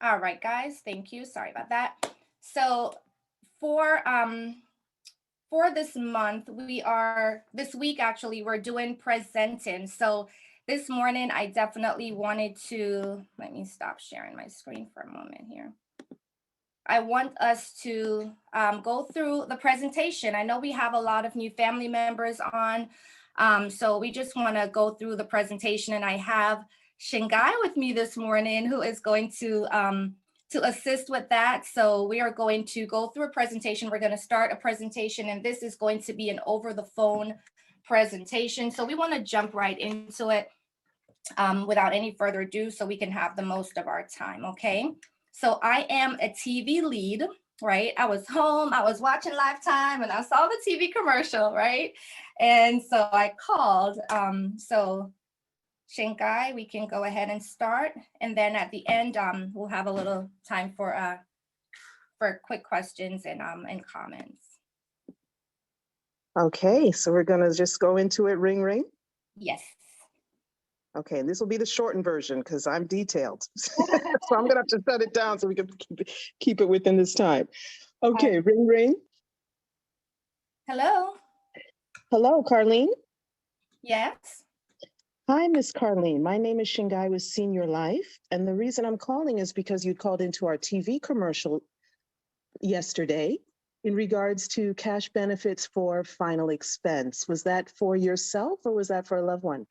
All right, guys. Thank you. Sorry about that. So for um for this month, this week actually, we're doing presenting. So this morning I definitely wanted to let me stop sharing my screen for a moment here. I want us to go through the presentation. I know we have a lot of new family members on, so we just want to go through the presentation. And I have Shingai with me this morning, who is going to assist with that. So we are going to go through a presentation. We're going to start a presentation, and this is going to be an over the phone presentation. So we want to jump right into it without any further ado, so we can have the most of our time. Okay. So I am a TV lead, right? I was home, I was watching Lifetime, and I saw the TV commercial, right? And so I called. So Shinkai, we can go ahead and start. And then at the end, we'll have a little time for quick questions and comments. Okay, so we're gonna just go into it, ring, ring. Yes. Okay, and this will be the shortened version because I'm detailed. So I'm gonna have to shut it down so we can keep it within this time. Okay, ring, ring. Hello. Hello, Carlene. Yes. Hi, Miss Carlene. My name is Shingai with Senior Life, and the reason I'm calling is because you called into our TV commercial yesterday in regards to cash benefits for final expense. Was that for yourself or was that for a loved one?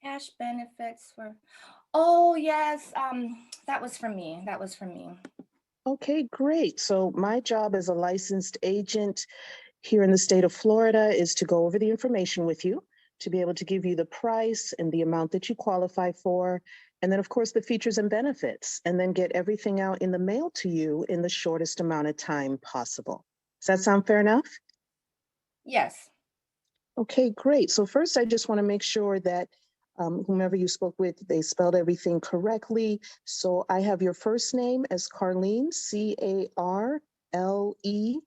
Cash benefits for, oh yes, that was for me. That was for me. Okay, great. So my job as a licensed agent here in the state of Florida is to go over the information with you, to be able to give you the price and the amount that you qualify for, and then of course the features and benefits, and then get everything out in the mail to you in the shortest amount of time possible. Does that sound fair enough? Yes. Okay, great. So first, I just want to make sure that whomever you spoke with, they spelled everything correctly. So I have your first name as Carlene, Carlene,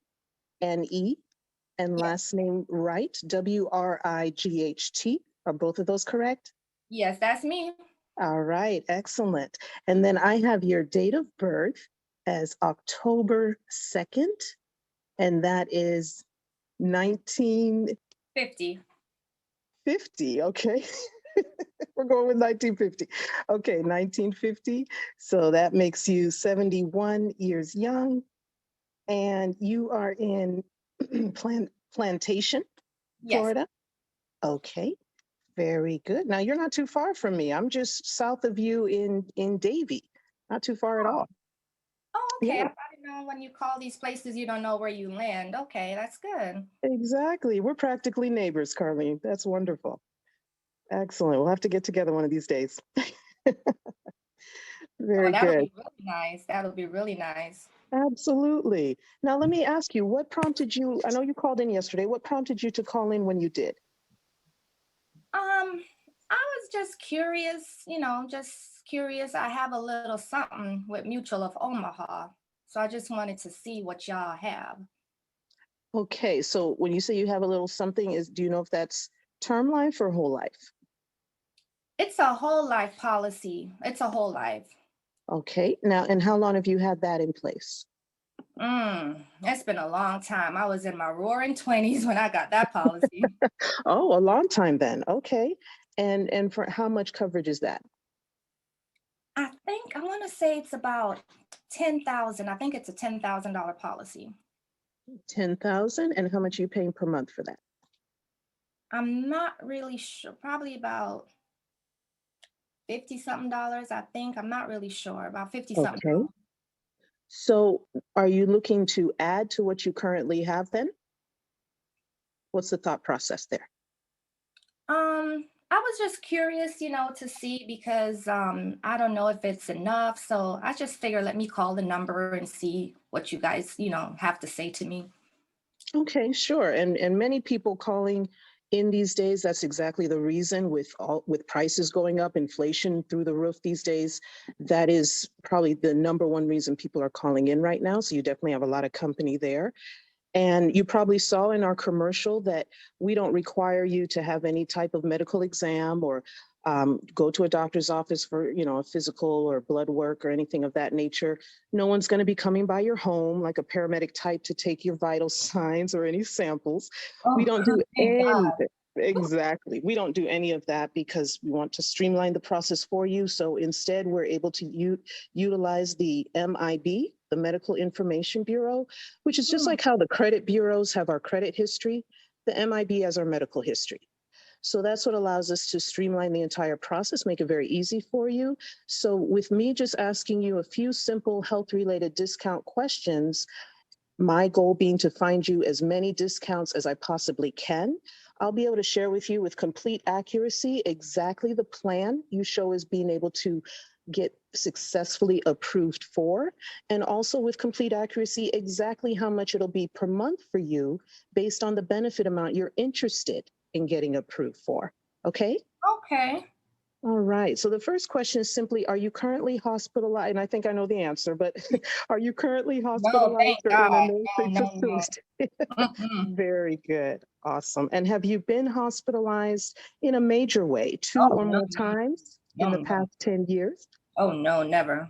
and last name Wright, Wright. Are both of those correct? Yes, that's me. All right, excellent. And then I have your date of birth as October 2nd, and that is 1950. 50. Okay. We're going with 1950. Okay, 1950. So that makes you 71 years young. And you are in Plantation, Yes. Florida. Okay, very good. Now you're not too far from me. I'm just south of you in Davie. Not too far at all. Oh, okay. Yeah, I didn't know when you call these places, you don't know where you land. Okay, that's good. exactly. We're practically neighbors, Carlene. That's wonderful. Excellent. We'll have to get together one of these days. Oh, Very that'll good. be really nice. That'll be really nice. Absolutely. Now, let me ask you, what prompted you? I know you called in yesterday. What prompted you to call in when you did? I was just curious, just curious. I have a little something with Mutual of Omaha. So I just wanted to see what y'all have. Okay, so when you say you have a little something, do you know if that's term life or whole life? It's a whole life policy. It's a whole life. Okay, now, and how long have you had that in place? It's been a long time. I was in my roaring 20s when I got that policy. Oh, a long time then. Okay. And for how much coverage is that? I want to say it's about 10,000. I think it's a $10,000 policy. 10,000, and how much are you paying per month for that? I'm not really sure. Probably about 50 something dollars, I think. I'm not really sure. About 50 something. Okay. So are you looking to add to what you currently have then? What's the thought process there? I was just curious, to see because I don't know if it's enough. So I just figured let me call the number and see what you guys, have to say to me. Okay, sure. And many people calling in these days, that's exactly the reason with prices going up, inflation through the roof these days. That is probably the number one reason people are calling in right now. So you definitely have a lot of company there. And you probably saw in our commercial that we don't require you to have any type of medical exam or go to a doctor's office for, a physical or blood work or anything of that nature. No one's going to be coming by your home like a paramedic type to take your vital signs or any samples. We Oh, don't do thank God. anything. Exactly. We don't do any of that because we want to streamline the process for you. So instead, we're able to utilize the MIB, the Medical Information Bureau, which is just like how the credit bureaus have our credit history. The MIB has our medical history. So that's what allows us to streamline the entire process, make it very easy for you. So with me just asking you a few simple health-related discount questions, my goal being to find you as many discounts as I possibly can, I'll be able to share with you with complete accuracy exactly the plan you show as being able to get successfully approved for, and also with complete accuracy exactly how much it'll be per month for you based on the benefit amount you're interested in getting approved for. Okay? Okay. All right. So the first question is simply, are you currently hospitalized? And I think I know the answer, but are you currently No, hospitalized thank or in a God. nursing No, no, no. facility? Mm-mm. Very good. Awesome. And have you been hospitalized in a major way, two Oh, or no, more times in no, the no. past 10 years? Oh, no, never.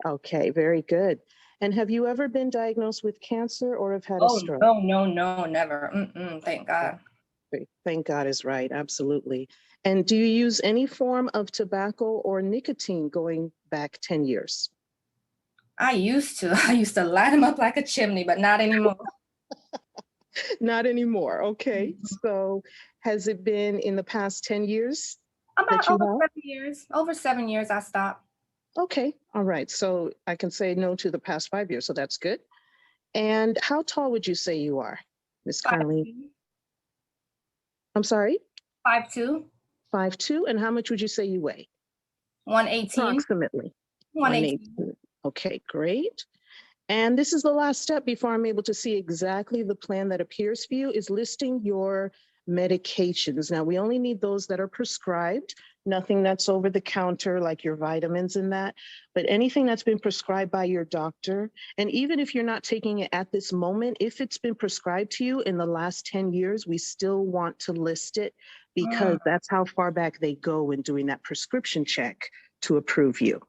Okay, very good. And have you ever been diagnosed with cancer or have had a Oh, stroke? no, no, no, never. Mm-mm, thank God. Okay, thank God is right. Absolutely. And do you use any form of tobacco or nicotine going back 10 years? I used to. I used to light them up like a chimney, but not anymore. Not anymore. Okay. Mhm. So has it been in the past 10 years that About you over have? 7 years. Over 7 years, I stopped. Okay. All right. So I can say no to the past 5 years. So that's good. And how tall would you say you are, Miss Five Carlene? two. I'm sorry, 5'2", 5'2". And how much would you say you weigh? 118, Approximately 118. 118. Okay, great. And this is the last step before I'm able to see exactly the plan that appears for you is listing your medications. Now, we only need those that are prescribed, nothing that's over the counter like your vitamins and that, but anything that's been prescribed by your doctor. And even if you're not taking it at this moment, if it's been prescribed to you in the last 10 years, we still want to list it because Mm. that's how far back they go in doing that prescription check to approve you.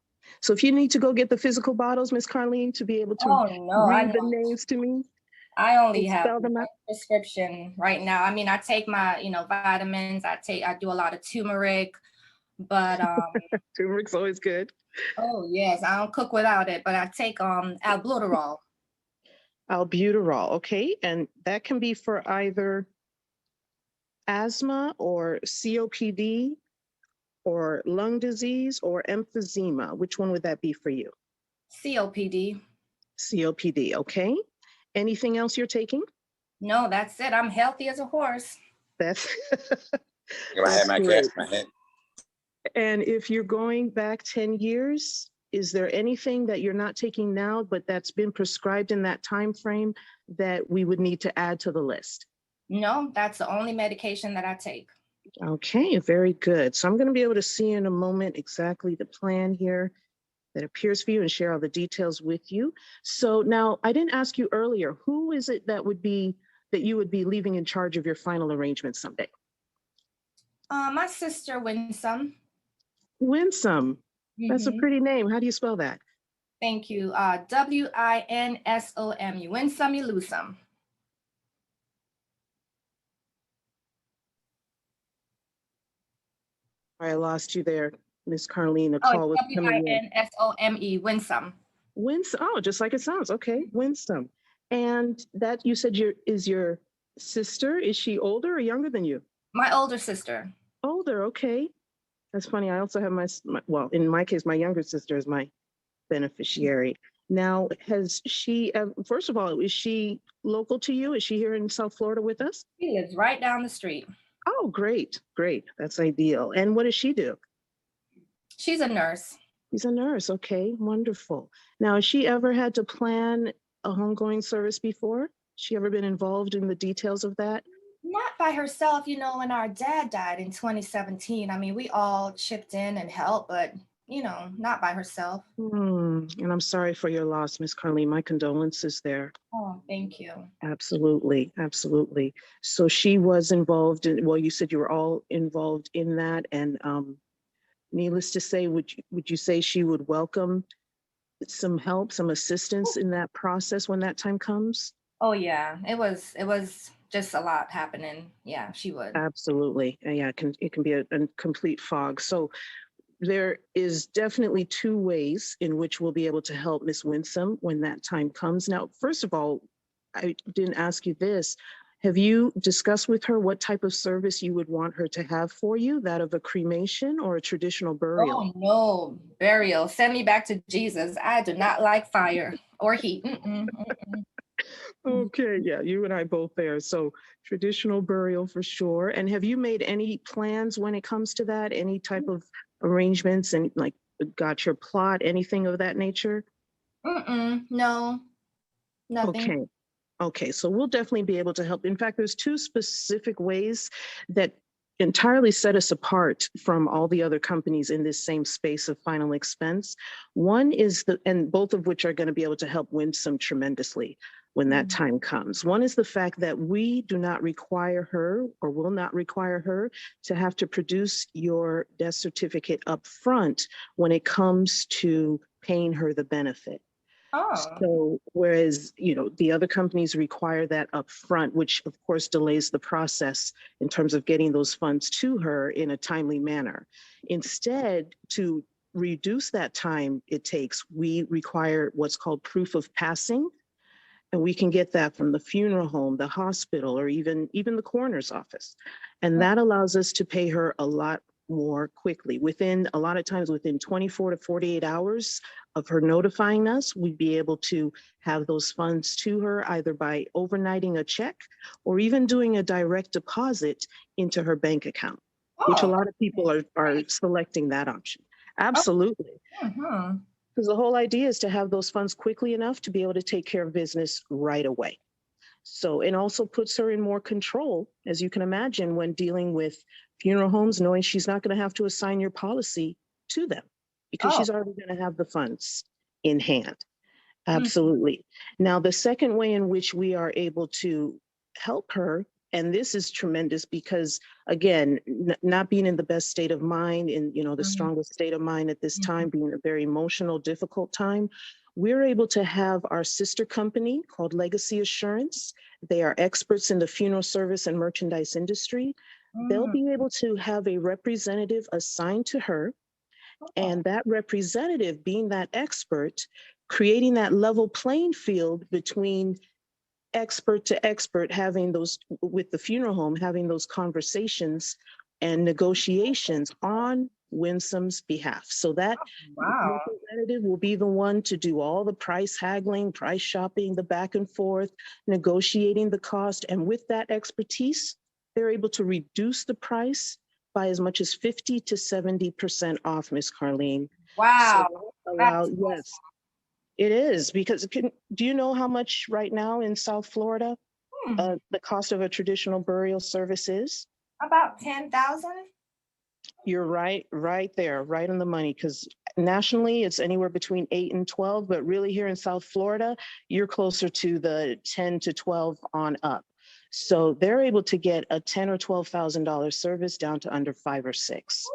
So if you need to go get the physical bottles, Miss Carlene, to be able to Oh, no, I read the know. names to me I only and have spell one them out. prescription right now. I mean, I take my, vitamins. I do a lot of turmeric, but Turmeric's always good. oh yes, I don't cook without it. But I take albuterol. Albuterol, okay? And that can be for either asthma or COPD or lung disease or emphysema. Which one would that be for you? COPD. COPD, okay? Anything else you're taking? No, that's it. I'm healthy as a horse. That's Can I have that's my great. cash in my hand? And if you're going back 10 years, is there anything that you're not taking now, but that's been prescribed in that time frame that we would need to add to the list? No, that's the only medication that I take. Okay, very good. So I'm going to be able to see in a moment exactly the plan here that appears for you and share all the details with you. So now I didn't ask you earlier, who is it that you would be leaving in charge of your final arrangement someday? My sister Winsome. Winsome. That's a Hmm. pretty name. How do you spell that? Thank you. Winsomu. Winsome, you lose some. I lost you there, Miss Carlene. A Oh, it's call was coming in. Winsome. Winsome. Winsome. Oh, just like it sounds. Okay, Winsome. And that you said is your sister. Is she older or younger than you? My older sister. Older. Okay. That's funny. I also have well, in my case, my younger sister is my beneficiary. Now, has she, first of all, is she local to you? Is she here in South Florida with us? She lives right down the street. Oh, great, great. That's ideal. And what does she do? She's a nurse. She's a nurse. Okay, wonderful. Now, has she ever had to plan a homegoing service before? She ever been involved in the details of that? Not by herself, when our dad died in 2017. I mean, we all chipped in and helped, but, not by herself. And I'm sorry for your loss, Miss Carlene. My condolences there. Oh, thank you. Absolutely, absolutely. So she was involved in, well, you said you were all involved in that. And needless to say, would you say she would welcome some help, some assistance in that process when that time comes? Oh yeah, it was just a lot happening. Yeah, she would. Absolutely. Yeah, it can be a complete fog. So there is definitely two ways in which we'll be able to help Miss Winsome when that time comes. Now, first of all, I didn't ask you this. Have you discussed with her what type of service you would want her to have for you, that of a cremation or a traditional burial? Oh no, burial. Send me back to Jesus. I do not like fire or heat. Okay, yeah, you and I both there. So traditional burial for sure. And have you made any plans when it comes to that? Any type of arrangements and like got your plot, anything of that nature? No, nothing. Okay. Okay, so we'll definitely be able to help. In fact, there's two specific ways that entirely set us apart from all the other companies in this same space of final expense. One is and both of which are going to be able to help Winsome tremendously when that Mm. time comes. One is the fact that we do not require her or will not require her to have to produce your death certificate up front when it comes to paying her the benefit. Oh, So whereas, the other companies require that up front, which of course delays the process in terms of getting those funds to her in a timely manner. Instead, to reduce that time it takes, we require what's called proof of passing. And we can get that from the funeral home, the hospital, or even the coroner's office. And that allows us to pay her a lot more quickly. A lot of times within 24 to 48 hours of her notifying us, we'd be able to have those funds to her either by overnighting a check or even doing a direct deposit into her bank account, which a oh, lot of people are great. selecting that option. Oh, Absolutely. mhm. Because the whole idea is to have those funds quickly enough to be able to take care of business right away. So it also puts her in more control, as you can imagine, when dealing with funeral homes, knowing she's not going to have to assign your policy to them because Oh, she's already going to have the funds in hand. mm, Absolutely. Now, the second way in which we are able to help her, and this is tremendous because, again, not being in the best state of mind, in the mm, strongest state of mind at this mm. time, being a very emotional, difficult time, we're able to have our sister company called Legacy Assurance. They are experts in the funeral service and merchandise industry. They'll Mm. be able to have a representative assigned to her, Oh, and that representative being that expert, creating that level playing field between expert to expert, having those with the funeral home, having those conversations and negotiations on Winsome's behalf. So that wow. representative will be the one to do all the price haggling, price shopping, the back and forth, negotiating the cost. And with that expertise, they're able to reduce the price by as much as 50 to 70% off, Miss Carlene. So Wow. allow, That's yes, it is because do you know how much right now in South Florida awesome. the cost of a traditional burial service is? About 10,000. You're right there, right on the money. Because nationally, it's anywhere between 8 and 12, but really here in South Florida, you're closer to the 10 to 12 on up. So they're able to get a 10 or $12,000 service down to under 5 or 6,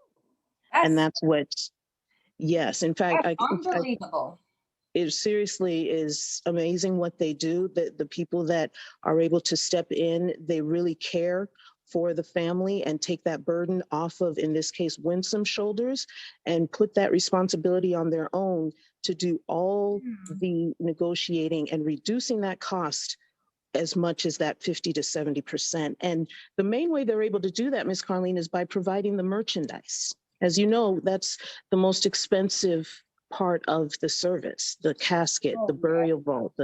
and That's that's what. Yes, in fact, that's unbelievable. it seriously is amazing what they do. The people that are able to step in, they really care for the family and take that burden off of, in this case, Winsome's shoulders, and put that responsibility on their own to do all Mm. the negotiating and reducing that cost as much as that 50 to 70%. And the main way they're able to do that, Ms. Carlene, is by providing the merchandise. As you know, that's the most expensive part of the service, the casket, the Oh, yeah. burial vault,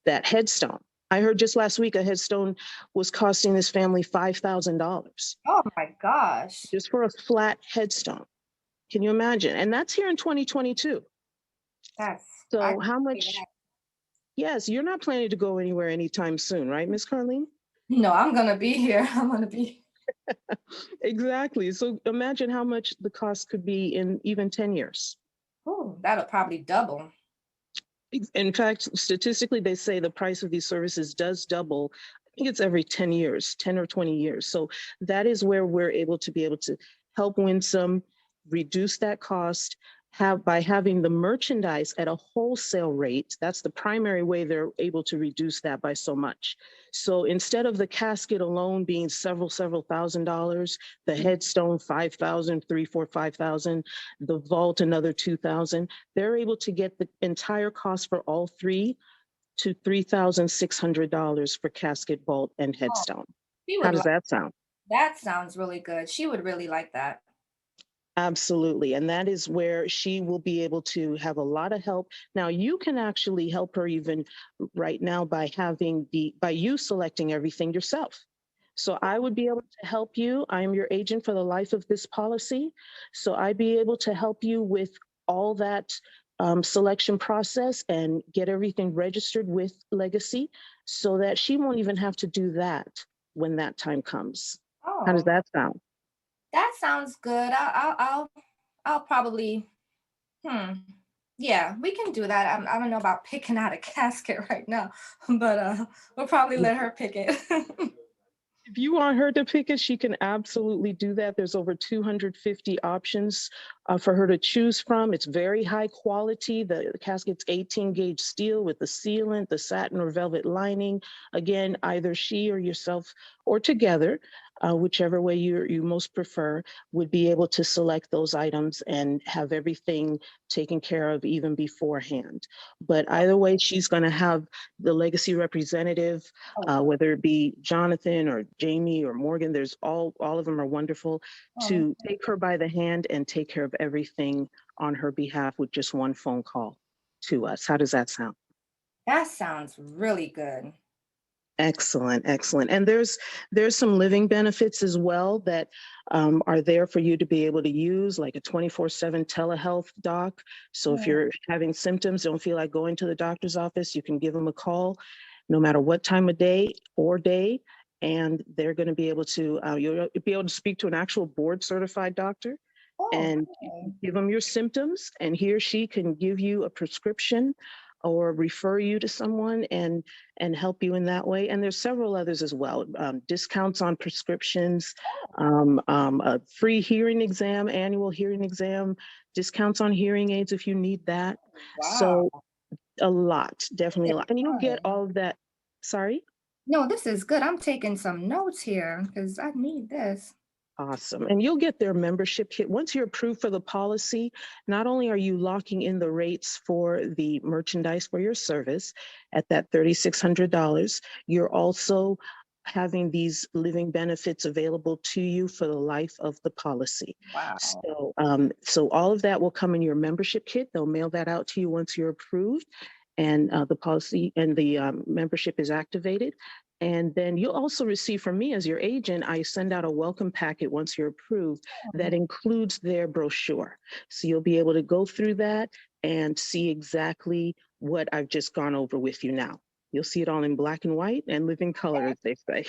that headstone. I heard just last week a headstone was costing this family $5,000 Oh my gosh. just for a flat headstone. Can you imagine? And that's here in 2022. I So can how see much? that. Yes, you're not planning to go anywhere anytime soon, right, Miss Carlene? No, I'm gonna be here. I'm gonna be. Exactly. So imagine how much the cost could be in even 10 years. Oh, that'll probably double. In fact, statistically, they say the price of these services does double. I think it's every 10 years, 10 or 20 years. So that is where we're able to help Winsome reduce that cost by having the merchandise at a wholesale rate. That's the primary way they're able to reduce that by so much. So instead of the casket alone being several $1,000s, the headstone 5,000, 3, 4, 5,000, the vault another 2,000, they're able to get the entire cost for all three to $3,600 for casket, vault, and Oh, headstone. she How would does like that sound? that. Sounds really good. She would really like that. Absolutely. And that is where she will be able to have a lot of help. Now, you can actually help her even right now by by you selecting everything yourself. So I would be able to help you. I am your agent for the life of this policy. So I'd be able to help you with all that selection process and get everything registered with Legacy so that she won't even have to do that when that time comes. How does Oh, that sound? that sounds good. I'll probably. Hmm. Yeah, we can do that. I don't know about picking out a casket right now, but we'll probably let her pick it. If you want her to pick it, she can absolutely do that. There's over 250 options for her to choose from. It's very high quality. The casket's 18 gauge steel with the sealant, the satin or velvet lining. Again, either she or yourself or together, whichever way you most prefer, would be able to select those items and have everything taken care of even beforehand. But either way, she's going to have the Legacy representative, Oh, whether it be Jonathan or Jamie or Morgan, there's all of them are wonderful, oh, to take her by the hand and take care of everything on her behalf with just one phone call to us. How does that sound? that sounds really good. Excellent, excellent. And there's some living benefits as well that are there for you to be able to use, like a 24/7 telehealth doc. So if Mm. you're having symptoms, don't feel like going to the doctor's office, you can give them a call, no matter what time of day, and they're going to be able to you'll be able to speak to an actual board certified doctor Oh, and okay. give him your symptoms, and he or she can give you a prescription or refer you to someone and help you in that way. And there's several others as well, discounts on prescriptions, a free hearing exam, annual hearing exam, discounts on hearing aids if you need that. Wow. So a lot, definitely a It's lot, and you'll get fun. all of that. Sorry. No, this is good. I'm taking some notes here because I need this. Awesome. And you'll get their membership kit. Once you're approved for the policy, not only are you locking in the rates for the merchandise for your service at that $3,600, you're also having these living benefits available to you for the life of the policy. Wow. So all of that will come in your membership kit. They'll mail that out to you once you're approved and the policy and the membership is activated. And then you'll also receive from me as your agent, I send out a welcome packet once you're approved that includes their brochure. So you'll be able to go through that and see exactly what I've just gone over with you now. You'll see it all in black and white and living color, as they say.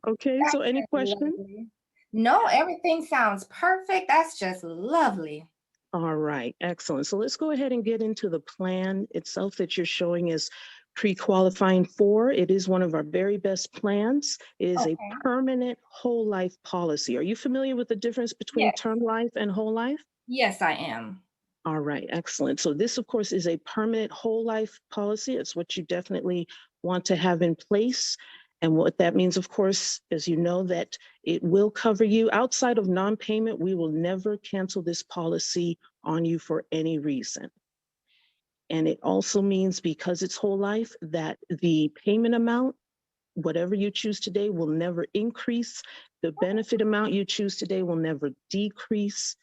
Okay, so That's any just questions? lovely. No, everything sounds perfect. That's just lovely. All right, excellent. So let's go ahead and get into the plan itself that you're showing as pre-qualifying for. It is one of our very best plans. It is a Okay. permanent whole life policy. Are you familiar with the difference between Yes. term life and whole life? Yes, I am. All right, excellent. So this, of course, is a permanent whole life policy. It's what you definitely want to have in place. And what that means, of course, is you know that it will cover you outside of non-payment. We will never cancel this policy on you for any reason. And it also means, because it's whole life, that the payment amount, whatever you choose today, will never increase. The benefit amount you choose today will never decrease.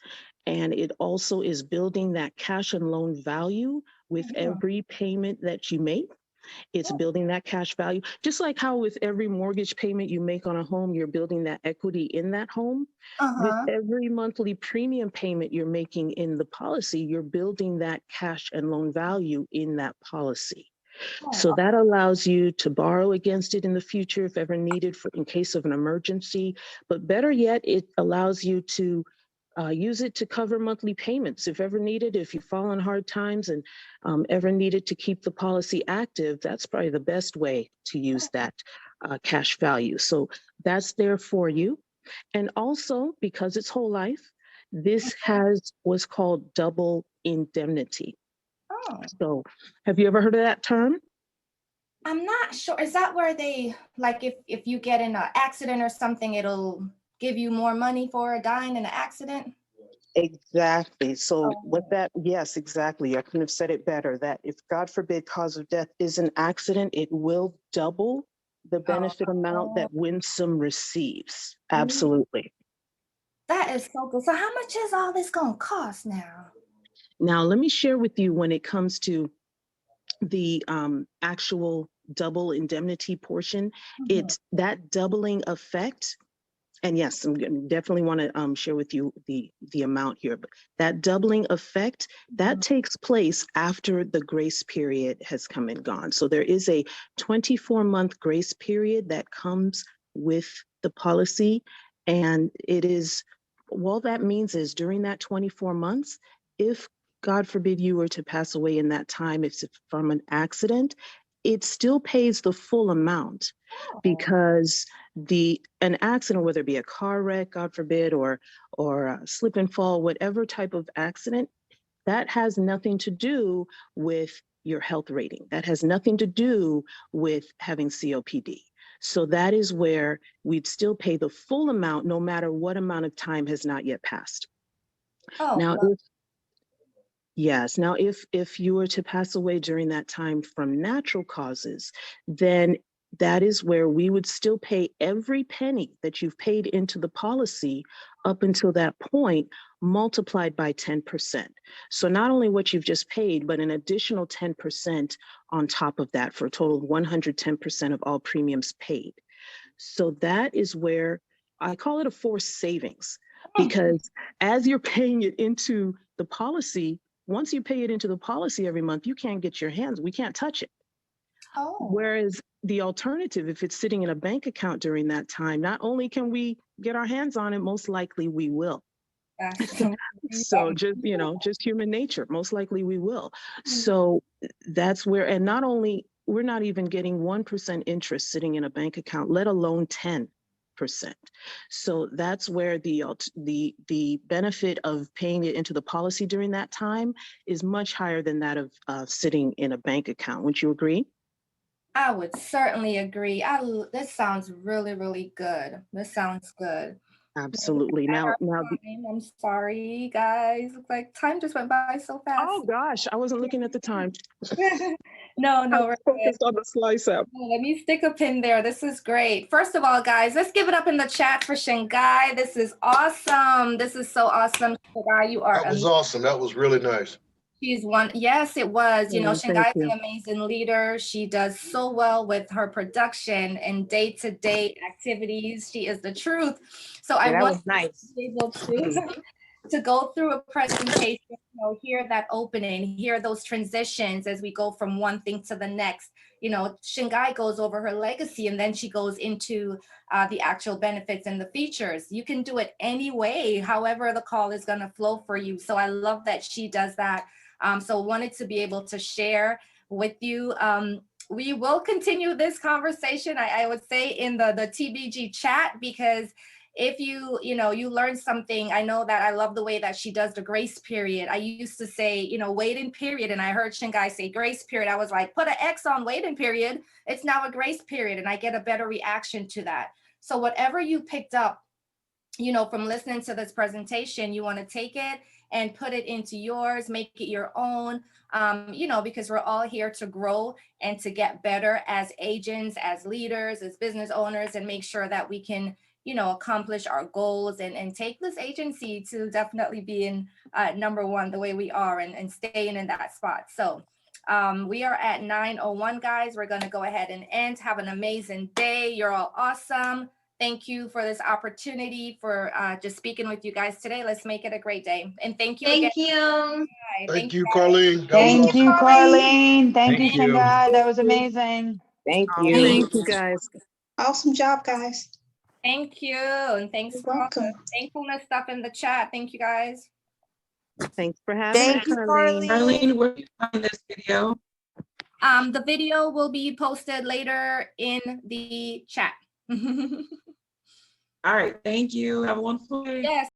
And it also is building that cash and loan value with Mhm. every payment that you make. It's building that cash value, just like how with every mortgage payment you make on a home, you're building that equity in that home. With Uh-huh. every monthly premium payment you're making in the policy, you're building that cash and loan value in that policy. Oh, So that allows you to borrow against it in the future if ever needed in case of an emergency. But better yet, it allows you to use it to cover monthly payments if ever needed. If you fall on hard times and ever needed to keep the policy active, that's probably the best way to use that cash value. So that's there for you. And also, because it's whole life, This has what's called double indemnity. Oh, So have you ever heard of that term? I'm not sure. Is that where they, like, if you get in an accident or something, it'll give you more money for dying in an accident? Exactly. So what Oh. that, yes, exactly. I couldn't have said it better, that if God forbid cause of death is an accident, it will double the benefit amount Oh, that Winsome receives. mm, Absolutely. that is so good. So how much is all this gonna cost now? Now, let me share with you when it comes to the actual double indemnity portion, Mhm. it's that doubling effect. And yes, definitely want to share with you the amount here, but that doubling effect that Mhm. takes place after the grace period has come and gone. So there is a 24-month grace period that comes with the policy, and it is, all that means is during that 24 months, if God forbid you were to pass away in that time, if it's from an accident, it still pays the full amount, Oh, because an accident, whether it be a car wreck, God forbid, or a slip and fall, whatever type of accident, that has nothing to do with your health rating. That has nothing to do with having COPD. So that is where we'd still pay the full amount, no matter what amount of time has not yet passed. oh, Now, love. yes. Now, if you were to pass away during that time from natural causes, then that is where we would still pay every penny that you've paid into the policy up until that point, multiplied by 10%. So not only what you've just paid, but an additional 10% on top of that, for a total of 110% of all premiums paid. So that is where I call it a forced savings, because as you're paying it into the policy, once you pay it into the policy every month, you can't get your hands, we can't touch it. Oh, Whereas the alternative, if it's sitting in a bank account during that time, not only can we get our hands on it, most likely we will. that's so So funny. just human nature, most likely we will. Mhm. So that's where, and not only, we're not even getting 1% interest sitting in a bank account, let alone 10%. So that's where the benefit of paying it into the policy during that time is much higher than that of sitting in a bank account. Wouldn't you agree? I would certainly agree. This sounds really, really good. This sounds good. We're Absolutely. at Now, our time. I'm sorry, guys. Looks like time just went by so oh fast. gosh, I wasn't looking at the time. No, I no, was we're good. focused on the slice up. Oh, let me stick a pin there. This is great. First of all, guys, let's give it up in the chat for Shingai. This is awesome. This is so awesome. Shingai, you are That was awesome. That was really nice. She's one. Yes, it was. You know, Thank Shingai is you. an amazing leader. She does so well with her production and day-to-day activities. She is the truth. So I Yeah, that want was nice. to be able to go through a presentation, you know, hear that opening, hear those transitions as we go from one thing to the next. You know, Shingai goes over her legacy and then she goes into the actual benefits and the features. You can do it any way, however the call is going to flow for you. So I love that she does that. So wanted to be able to share with you. We will continue this conversation, I would say, in the TBG chat, because if you learn something, I know that I love the way that she does the grace period. I used to say, waiting period, and I heard Shingai say grace period. I was like, put an X on waiting period. It's now a grace period, and I get a better reaction to that. So whatever you picked up, from listening to this presentation, you want to take it and put it into yours, make it your own, because we're all here to grow and to get better as agents, as leaders, as business owners, and make sure that we can, accomplish our goals and take this agency to definitely be in number one the way we are, and staying in that spot. So we are at 9:01, guys. We're going to go ahead and end. Have an amazing day. You're all awesome. Thank you for this opportunity for just speaking with you guys today. Let's make it a great day. And thank you again. Thank you. Thank you, Carlene. That was Thank awesome. you, Carlene. Thank you, Thank you. Shanghai. That was amazing. Thank Thank you. you. Thank you, guys. Awesome job, guys. Thank you. And thanks You're for all the welcome. thankfulness stuff in the chat. Thank you, guys. Thanks for having us, Thank you, Carlene. Arlene, where you find this video? The video will be posted later in the chat. All right. Thank you. Have a wonderful day. Yes.